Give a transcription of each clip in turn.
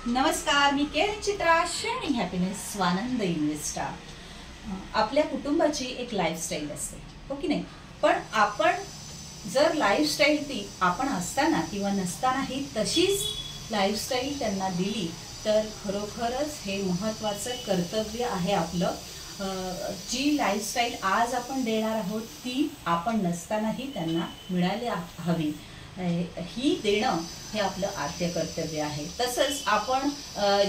नमस्कार, मी केर चित्रा, sharing happiness Swanand इन्व्हेस्टा। आपल्या कुटुंबाची एक लाईफस्टाईल असते, हो की नाही? पण आपण जर लाईफस्टाईल ती आपण असताना किंवा नसतानाही तशीच लाईफस्टाईल त्यांना दिली तर खरोखरच हे महत्त्वाचं कर्तव्य आहे आपलं। जी लाईफस्टाईल आज आपण देणार आहोत ती आपण नसतानाही त्यांना मिळायला हवी, ही देणं हे आपलं आद्य कर्तव्य आहे। तसंच आपण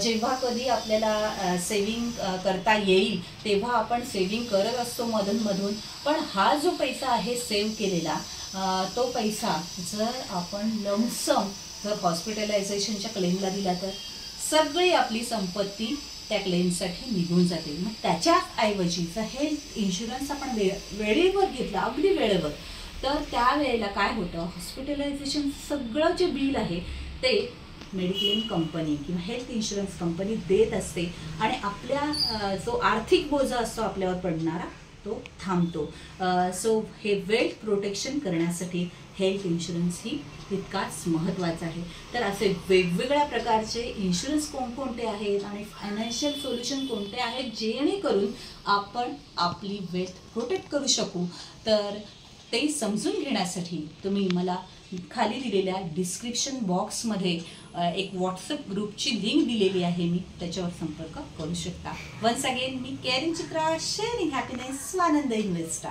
जेव्हा कधी आपल्याला सेविंग करता येईल तेव्हा आपण सेविंग करत असतो मधून, पण हा जो पैसा आहे सेव्ह केलेला तो पैसा जर आपण लमसम जर हॉस्पिटलायझेशनच्या क्लेमला दिला तर सगळी आपली संपत्ती त्या क्लेमसाठी निघून जाते। मग त्याच्याऐवजी जर हेल्थ इन्शुरन्स आपण वेळेवर घेतला, अगदी वेळेवर, तर त्यावेळेला काय होतं, हॉस्पिटलायझेशन सगळं जे बिल आहे ते मेडिक्लेम कंपनी किंवा हेल्थ इन्शुरन्स कंपनी देत असते आणि आपल्या जो आर्थिक बोजा असतो आपल्यावर पडणारा तो थांबतो। सो हे वेल्थ प्रोटेक्शन करण्यासाठी हेल्थ इन्शुरन्स ही तितकाच महत्त्वाचा आहे। तर असे वेगवेगळ्या प्रकारचे इन्शुरन्स कोणकोणते आहेत आणि फायनान्शियल सोल्युशन कोणते आहेत जेणेकरून आपण आपली वेल्थ प्रोटेक्ट करू शकू, तर ते समजून घेण्यासाठी तुम्ही मला खाली दिलेल्या डिस्क्रिप्शन बॉक्समध्ये एक व्हॉट्सअप ग्रुपची लिंक दिलेली आहे, मी त्याच्यावर संपर्क करू शकता। वन्स अगेन, मी केर चित्रा, शेअरिंग हॅपीनेस स्वानंद इन्व्हेस्टा।